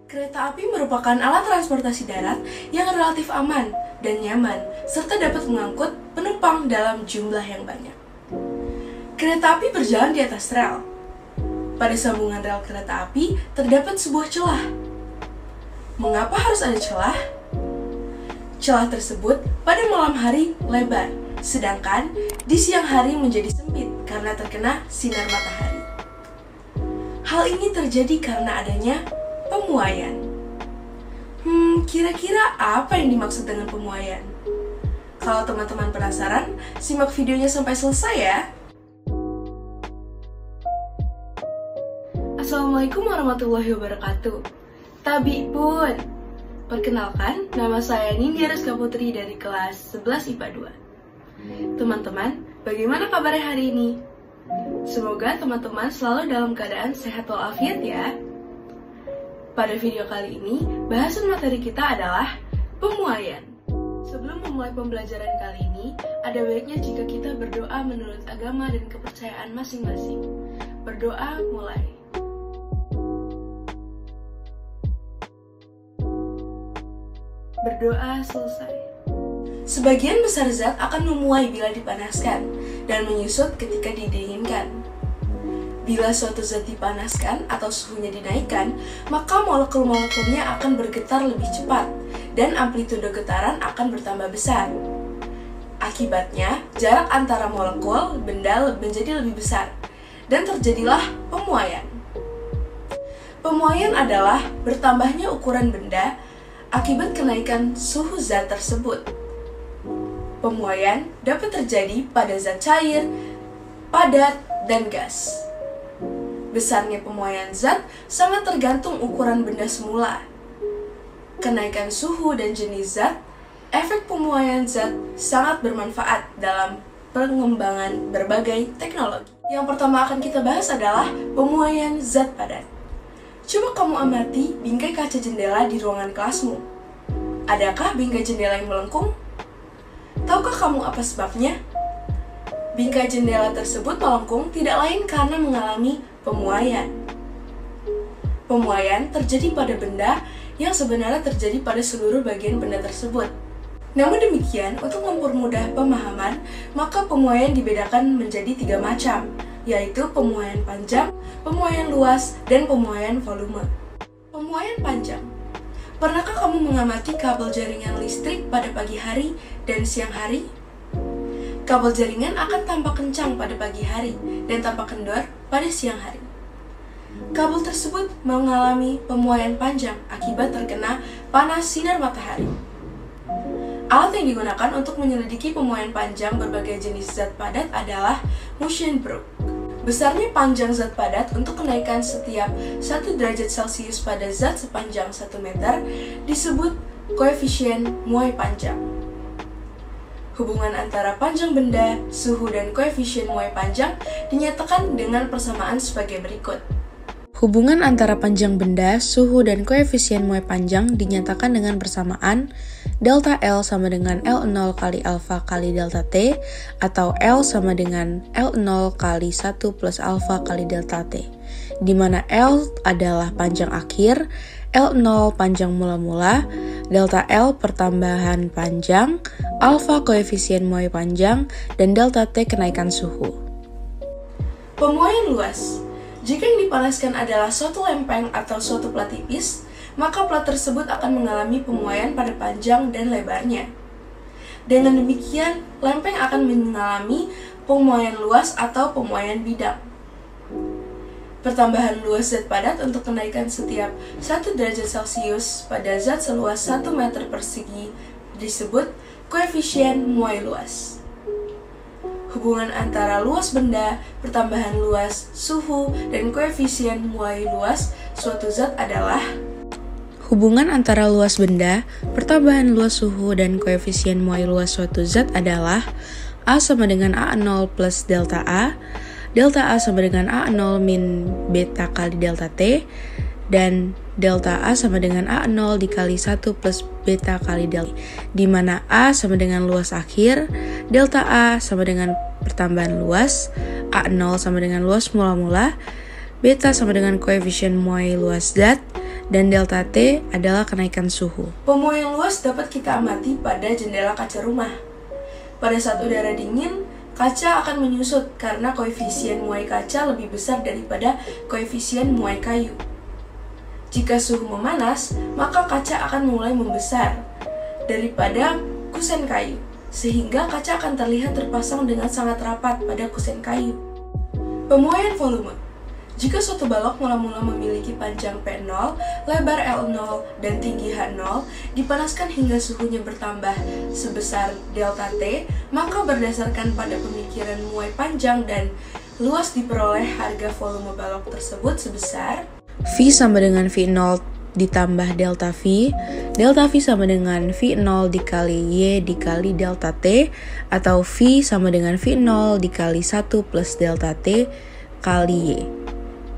Kereta api merupakan alat transportasi darat yang relatif aman dan nyaman, serta dapat mengangkut penumpang dalam jumlah yang banyak. Kereta api berjalan di atas rel. Pada sambungan rel kereta api terdapat sebuah celah. Mengapa harus ada celah? Celah tersebut pada malam hari lebar, sedangkan di siang hari menjadi sempit karena terkena sinar matahari. Hal ini terjadi karena adanya pemuaian. Kira-kira apa yang dimaksud dengan pemuaian? Kalau teman-teman penasaran, simak videonya sampai selesai ya. Assalamualaikum warahmatullahi wabarakatuh. Tabi pun. Perkenalkan, nama saya Nindya Rizka Putri dari kelas 11 IPA 2. Teman-teman, bagaimana kabarnya hari ini? Semoga teman-teman selalu dalam keadaan sehat walafiat ya. Pada video kali ini, bahasan materi kita adalah pemuaian. Sebelum memulai pembelajaran kali ini, ada baiknya jika kita berdoa menurut agama dan kepercayaan masing-masing. Berdoa mulai. Berdoa selesai. Sebagian besar zat akan memuai bila dipanaskan dan menyusut ketika didinginkan. Bila suatu zat dipanaskan atau suhunya dinaikkan, maka molekul-molekulnya akan bergetar lebih cepat dan amplitude getaran akan bertambah besar. Akibatnya, jarak antara molekul benda menjadi lebih besar dan terjadilah pemuaian. Pemuaian adalah bertambahnya ukuran benda akibat kenaikan suhu zat tersebut. Pemuaian dapat terjadi pada zat cair, padat, dan gas. Besarnya pemuaian zat sangat tergantung ukuran benda semula. Kenaikan suhu dan jenis zat, efek pemuaian zat sangat bermanfaat dalam pengembangan berbagai teknologi. Yang pertama akan kita bahas adalah pemuaian zat padat. Coba kamu amati bingkai kaca jendela di ruangan kelasmu. Adakah bingkai jendela yang melengkung? Tahukah kamu apa sebabnya? Bingkai jendela tersebut melengkung tidak lain karena mengalami pemuaian. Pemuaian terjadi pada benda yang sebenarnya terjadi pada seluruh bagian benda tersebut. Namun demikian, untuk mempermudah pemahaman, maka pemuaian dibedakan menjadi 3 macam, yaitu pemuaian panjang, pemuaian luas, dan pemuaian volume. Pemuaian panjang. Pernahkah kamu mengamati kabel jaringan listrik pada pagi hari dan siang hari? Kabel jaringan akan tampak kencang pada pagi hari dan tampak kendor pada siang hari. Kabel tersebut mengalami pemuaian panjang akibat terkena panas sinar matahari. Alat yang digunakan untuk menyelidiki pemuaian panjang berbagai jenis zat padat adalah motion probe. Besarnya panjang zat padat untuk kenaikan setiap 1 derajat Celcius pada zat sepanjang 1 meter disebut koefisien muai panjang. Hubungan antara panjang benda, suhu, dan koefisien muai panjang dinyatakan dengan persamaan sebagai berikut. Hubungan antara panjang benda, suhu, dan koefisien muai panjang dinyatakan dengan persamaan delta L sama dengan L0 kali alfa kali delta T, atau L sama dengan L0 kali 1 plus alfa kali delta T, di mana L adalah panjang akhir, L0 panjang mula-mula, delta L pertambahan panjang, alfa koefisien muai panjang, dan delta T kenaikan suhu. Pemuaian luas. Jika yang dipanaskan adalah suatu lempeng atau suatu plat tipis, maka plat tersebut akan mengalami pemuaian pada panjang dan lebarnya. Dengan demikian, lempeng akan mengalami pemuaian luas atau pemuaian bidang. Pertambahan luas zat padat untuk kenaikan setiap 1 derajat Celcius pada zat seluas 1 meter persegi disebut koefisien muai luas. Hubungan antara luas benda, pertambahan luas, suhu, dan koefisien muai luas suatu zat adalah Hubungan antara luas benda, pertambahan luas suhu, dan koefisien muai luas suatu zat adalah A sama dengan A0 plus delta A sama dengan A0 min beta kali delta T, dan delta A sama dengan A0 dikali 1 plus beta kali delta, di mana A sama dengan luas akhir, delta A sama dengan pertambahan luas, A0 sama dengan luas mula-mula, beta sama dengan koefisien muai luas zat, dan delta T adalah kenaikan suhu. Pemuaian luas dapat kita amati pada jendela kaca rumah. Pada saat udara dingin, kaca akan menyusut karena koefisien muai kaca lebih besar daripada koefisien muai kayu. Jika suhu memanas, maka kaca akan mulai membesar daripada kusen kayu, sehingga kaca akan terlihat terpasang dengan sangat rapat pada kusen kayu. Pemuaian volume. Jika suatu balok mula-mula memiliki panjang P0, lebar L0, dan tinggi H0, dipanaskan hingga suhunya bertambah sebesar delta T, maka berdasarkan pada pemikiran muai panjang dan luas diperoleh harga volume balok tersebut sebesar V sama dengan V0 ditambah delta V sama dengan V0 dikali Y dikali delta T, atau V sama dengan V0 dikali 1 plus delta T kali Y,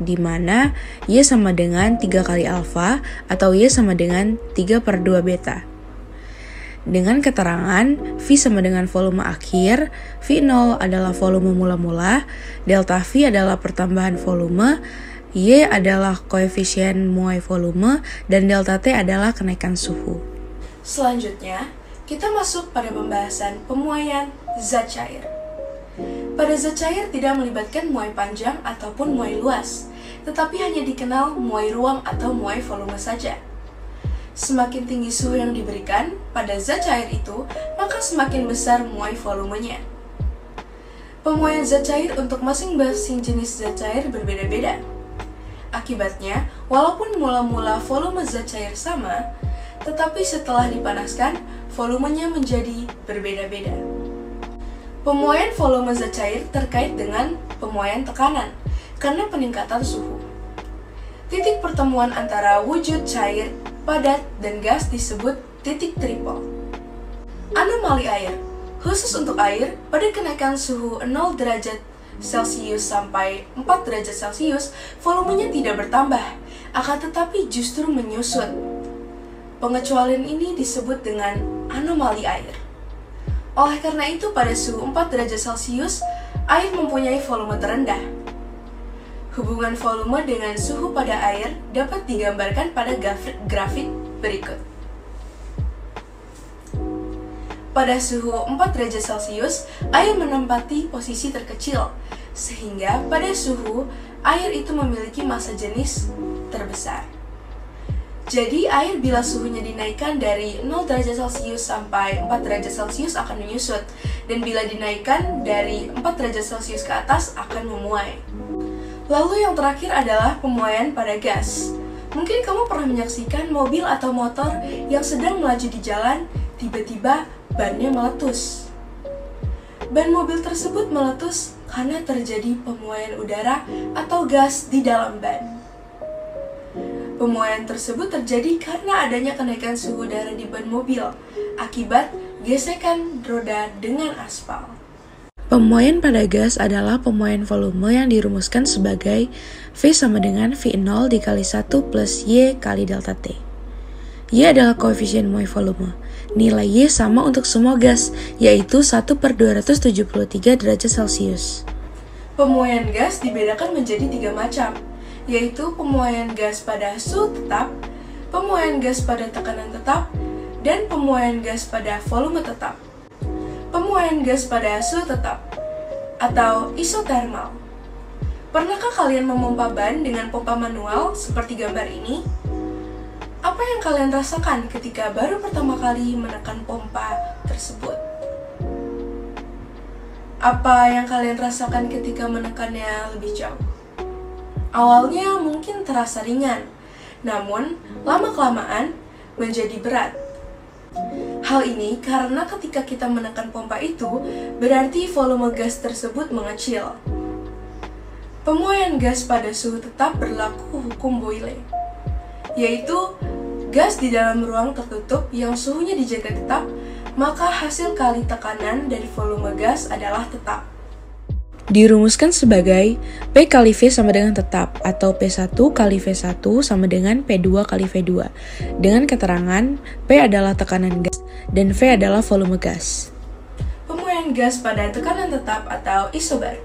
di mana Y sama dengan 3 kali alfa atau Y sama dengan 3/2 beta. Dengan keterangan V sama dengan volume akhir, V0 adalah volume mula-mula, delta V adalah pertambahan volume, Y adalah koefisien muai volume, dan delta T adalah kenaikan suhu. Selanjutnya, kita masuk pada pembahasan pemuaian zat cair. Pada zat cair tidak melibatkan muai panjang ataupun muai luas, tetapi hanya dikenal muai ruang atau muai volume saja. Semakin tinggi suhu yang diberikan pada zat cair itu, maka semakin besar muai volumenya. Pemuaian zat cair untuk masing-masing jenis zat cair berbeda-beda. Akibatnya, walaupun mula-mula volume zat cair sama, tetapi setelah dipanaskan, volumenya menjadi berbeda-beda. Pemuaian volume zat cair terkait dengan pemuaian tekanan karena peningkatan suhu. Titik pertemuan antara wujud cair, padat, dan gas disebut titik tripel. Anomali air. Khusus untuk air, pada kenaikan suhu 0 derajat Celcius sampai 4 derajat Celcius, volumenya tidak bertambah, akan tetapi justru menyusut. Pengecualian ini disebut dengan anomali air. Oleh karena itu, pada suhu 4 derajat Celcius, air mempunyai volume terendah. Hubungan volume dengan suhu pada air dapat digambarkan pada grafik berikut. Pada suhu 4 derajat Celcius, air menempati posisi terkecil, sehingga pada suhu air itu memiliki massa jenis terbesar. Jadi, air bila suhunya dinaikkan dari 0 derajat Celcius sampai 4 derajat Celcius akan menyusut, dan bila dinaikkan dari 4 derajat Celcius ke atas akan memuai. Lalu yang terakhir adalah pemuaian pada gas. Mungkin kamu pernah menyaksikan mobil atau motor yang sedang melaju di jalan, tiba-tiba bannya meletus. Ban mobil tersebut meletus karena terjadi pemuaian udara atau gas di dalam ban. Pemuaian tersebut terjadi karena adanya kenaikan suhu udara di ban mobil akibat gesekan roda dengan aspal. Pemuaian pada gas adalah pemuaian volume yang dirumuskan sebagai V sama dengan V0 dikali 1 plus Y kali delta T. Y adalah koefisien muai volume. Nilai Y sama untuk semua gas, yaitu 1/273 derajat Celcius. Pemuaian gas dibedakan menjadi 3 macam, yaitu pemuaian gas pada suhu tetap, pemuaian gas pada tekanan tetap, dan pemuaian gas pada volume tetap. Pemuaian gas pada suhu tetap atau isotermal. Pernahkah kalian memompa ban dengan pompa manual seperti gambar ini? Apa yang kalian rasakan ketika baru pertama kali menekan pompa tersebut? Apa yang kalian rasakan ketika menekannya lebih jauh? Awalnya mungkin terasa ringan, namun lama-kelamaan menjadi berat. Hal ini karena ketika kita menekan pompa itu, berarti volume gas tersebut mengecil. Pemuaian gas pada suhu tetap berlaku hukum Boyle, yaitu gas di dalam ruang tertutup yang suhunya dijaga tetap, maka hasil kali tekanan dari volume gas adalah tetap. Dirumuskan sebagai P kali V sama dengan tetap, atau P1 kali V1 sama dengan P2 kali V2, dengan keterangan P adalah tekanan gas dan V adalah volume gas. Pemuaian gas pada tekanan tetap atau isobar.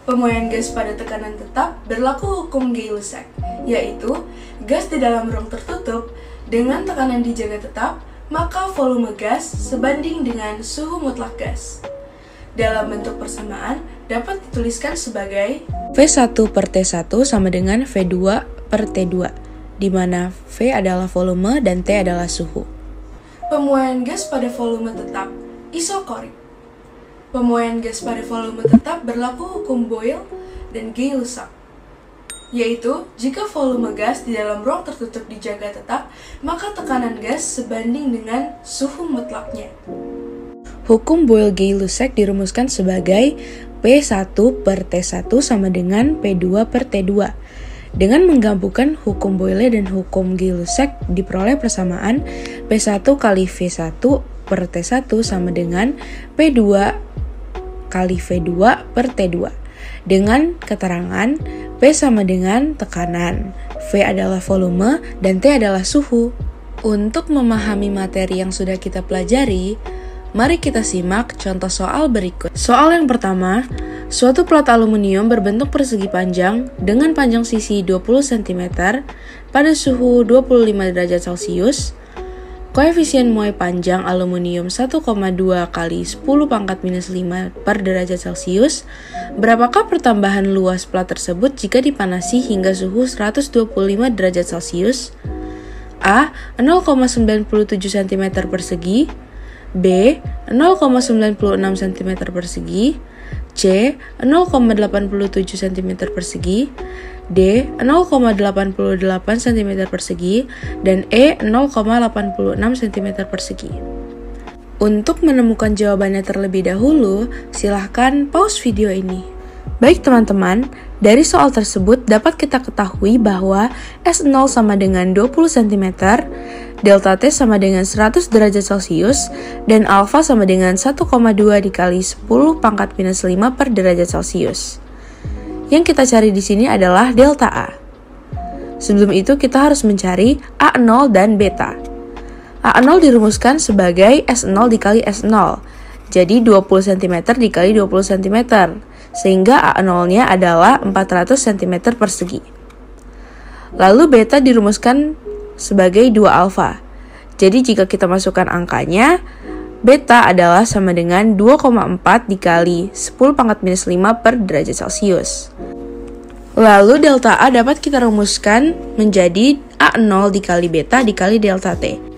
Pemuaian gas pada tekanan tetap berlaku hukum Gay-Lussac, yaitu gas di dalam ruang tertutup dengan tekanan dijaga tetap, maka volume gas sebanding dengan suhu mutlak gas. Dalam bentuk persamaan dapat dituliskan sebagai V1 per T1 sama dengan V2 per T2, di mana V adalah volume dan T adalah suhu. Pemuaian gas pada volume tetap, isokorik. Pemuaian gas pada volume tetap berlaku hukum Boyle dan Gay-Lussac, yaitu jika volume gas di dalam ruang tertutup dijaga tetap, maka tekanan gas sebanding dengan suhu mutlaknya. Hukum Boyle-Gay-Lussac dirumuskan sebagai P1 per T1 sama dengan P2 per T2. Dengan menggabungkan hukum Boyle dan hukum Gay-Lussac diperoleh persamaan P1 kali V1 per T1 sama dengan P2 kali V2 per T2. Dengan keterangan P sama dengan tekanan, V adalah volume, dan T adalah suhu. Untuk memahami materi yang sudah kita pelajari, mari kita simak contoh soal berikut. Soal yang pertama, suatu plat aluminium berbentuk persegi panjang dengan panjang sisi 20 cm pada suhu 25 derajat Celcius. Koefisien muai panjang aluminium 1,2 kali 10 pangkat minus 5 per derajat Celcius. Berapakah pertambahan luas plat tersebut jika dipanasi hingga suhu 125 derajat Celcius? A. 0,97 cm persegi, B. 0,96 cm persegi, C. 0,87 cm persegi, D. 0,88 cm persegi, dan E. 0,86 cm persegi. Untuk menemukan jawabannya terlebih dahulu, silahkan pause video ini. Baik teman-teman, dari soal tersebut dapat kita ketahui bahwa S0 sama dengan 20 cm, delta T sama dengan 100 derajat Celcius, dan alfa sama dengan 1,2 dikali 10 pangkat minus 5 per derajat Celcius. Yang kita cari di sini adalah delta A. Sebelum itu kita harus mencari A0 dan beta. A0 dirumuskan sebagai S0 dikali S0, jadi 20 cm dikali 20 cm, sehingga A0-nya adalah 400 cm persegi. Lalu beta dirumuskan sebagai 2 alfa. Jadi jika kita masukkan angkanya, beta adalah sama dengan 2,4 dikali 10 pangkat minus 5 per derajat Celcius. Lalu delta A dapat kita rumuskan menjadi A0 dikali beta dikali delta T.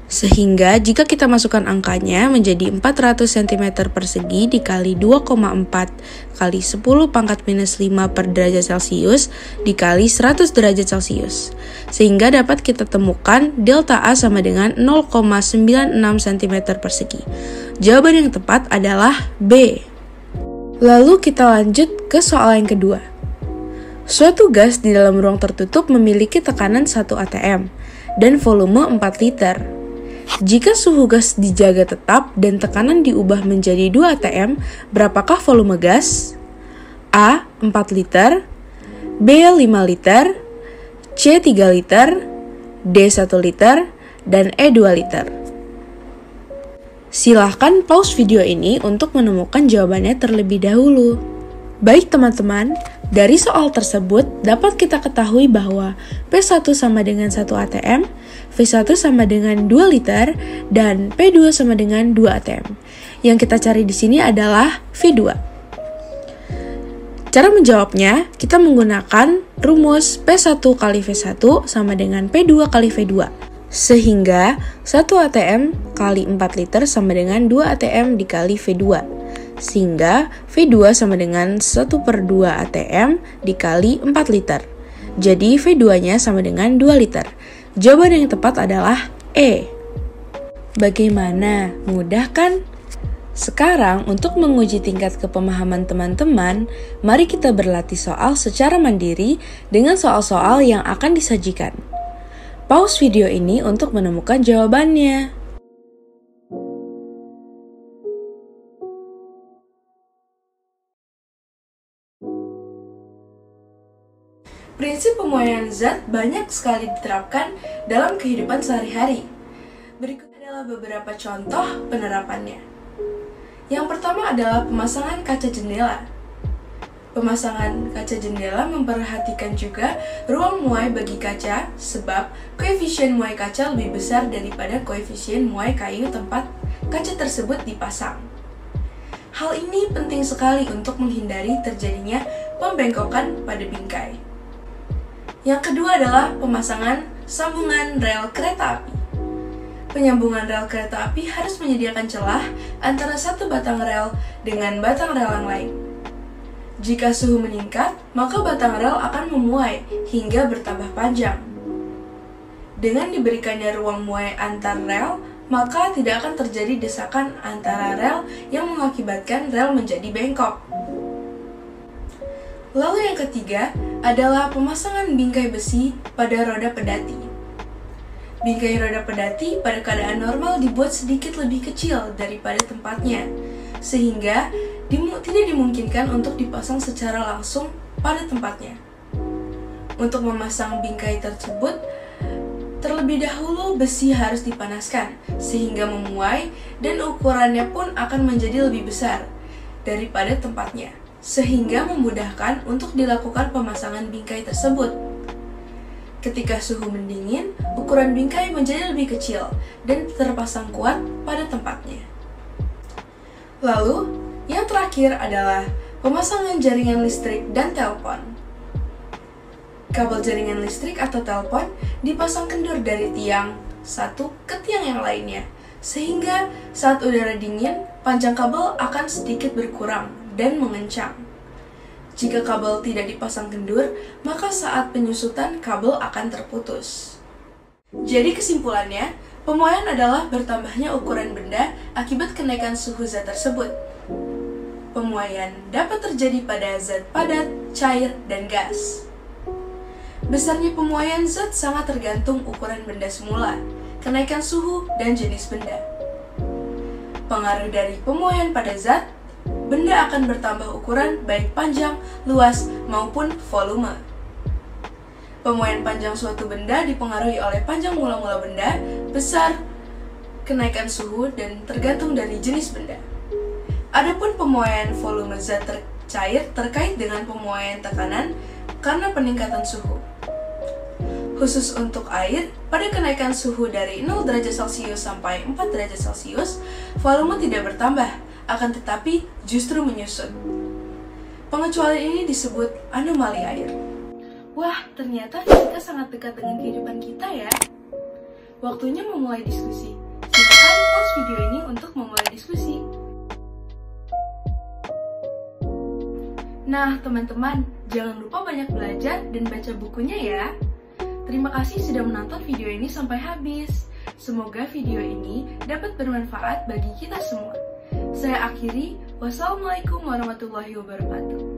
Sehingga jika kita masukkan angkanya menjadi 400 cm persegi dikali 2,4 kali 10 pangkat minus 5 per derajat Celcius dikali 100 derajat Celcius. Sehingga dapat kita temukan delta A sama dengan 0,96 cm persegi. Jawaban yang tepat adalah B. Lalu kita lanjut ke soal yang kedua. Suatu gas di dalam ruang tertutup memiliki tekanan 1 atm dan volume 4 liter. Jika suhu gas dijaga tetap dan tekanan diubah menjadi 2 atm, berapakah volume gas? A. 4 liter, B. 5 liter, C. 3 liter, D. 1 liter, dan E. 2 liter. Silahkan pause video ini untuk menemukan jawabannya terlebih dahulu. Baik teman-teman, dari soal tersebut dapat kita ketahui bahwa P1 sama dengan 1 atm, V1 sama dengan 2 liter, dan P2 sama dengan 2 atm. Yang kita cari di sini adalah V2. Cara menjawabnya, kita menggunakan rumus P1 kali V1 sama dengan P2 kali V2. Sehingga 1 atm kali 4 liter sama dengan 2 atm dikali V2. Sehingga V2 sama dengan 1/2 atm dikali 4 liter. Jadi V2-nya sama dengan 2 liter. Jawaban yang tepat adalah E. Bagaimana? Mudah kan? Sekarang untuk menguji tingkat kepemahaman teman-teman, mari kita berlatih soal secara mandiri dengan soal-soal yang akan disajikan. Pause video ini untuk menemukan jawabannya. Prinsip pemuaian zat banyak sekali diterapkan dalam kehidupan sehari-hari. Berikut adalah beberapa contoh penerapannya. Yang pertama adalah pemasangan kaca jendela. Pemasangan kaca jendela memperhatikan juga ruang muai bagi kaca sebab koefisien muai kaca lebih besar daripada koefisien muai kayu tempat kaca tersebut dipasang. Hal ini penting sekali untuk menghindari terjadinya pembengkokan pada bingkai. Yang kedua adalah pemasangan sambungan rel kereta api. Penyambungan rel kereta api harus menyediakan celah antara satu batang rel dengan batang rel yang lain. Jika suhu meningkat, maka batang rel akan memuai hingga bertambah panjang. Dengan diberikannya ruang muai antar rel, maka tidak akan terjadi desakan antara rel yang mengakibatkan rel menjadi bengkok. Lalu yang ketiga adalah pemasangan bingkai besi pada roda pedati. Bingkai roda pedati pada keadaan normal dibuat sedikit lebih kecil daripada tempatnya, sehingga tidak dimungkinkan untuk dipasang secara langsung pada tempatnya. Untuk memasang bingkai tersebut, terlebih dahulu besi harus dipanaskan sehingga memuai dan ukurannya pun akan menjadi lebih besar daripada tempatnya, sehingga memudahkan untuk dilakukan pemasangan bingkai tersebut. Ketika suhu mendingin, ukuran bingkai menjadi lebih kecil dan terpasang kuat pada tempatnya. Lalu, yang terakhir adalah pemasangan jaringan listrik dan telepon. Kabel jaringan listrik atau telepon dipasang kendur dari tiang satu ke tiang yang lainnya, sehingga saat udara dingin, panjang kabel akan sedikit berkurang dan mengencang. Jika kabel tidak dipasang kendur, maka saat penyusutan kabel akan terputus. Jadi kesimpulannya, pemuaian adalah bertambahnya ukuran benda akibat kenaikan suhu zat tersebut. Pemuaian dapat terjadi pada zat padat, cair, dan gas. Besarnya pemuaian zat sangat tergantung ukuran benda semula, kenaikan suhu, dan jenis benda. Pengaruh dari pemuaian pada zat, benda akan bertambah ukuran baik panjang, luas, maupun volume. Pemuaian panjang suatu benda dipengaruhi oleh panjang mula-mula benda, besar, kenaikan suhu, dan tergantung dari jenis benda. Adapun pemuaian volume zat cair terkait dengan pemuaian tekanan karena peningkatan suhu. Khusus untuk air, pada kenaikan suhu dari 0 derajat Celcius sampai 4 derajat Celcius, volume tidak bertambah, akan tetapi justru menyusut. Pengecualian ini disebut anomali air. Wah, ternyata fisika sangat dekat dengan kehidupan kita ya. Waktunya memulai diskusi. Silakan pause video ini untuk memulai diskusi. Nah, teman-teman, jangan lupa banyak belajar dan baca bukunya ya. Terima kasih sudah menonton video ini sampai habis. Semoga video ini dapat bermanfaat bagi kita semua. Saya akhiri, wassalamualaikum warahmatullahi wabarakatuh.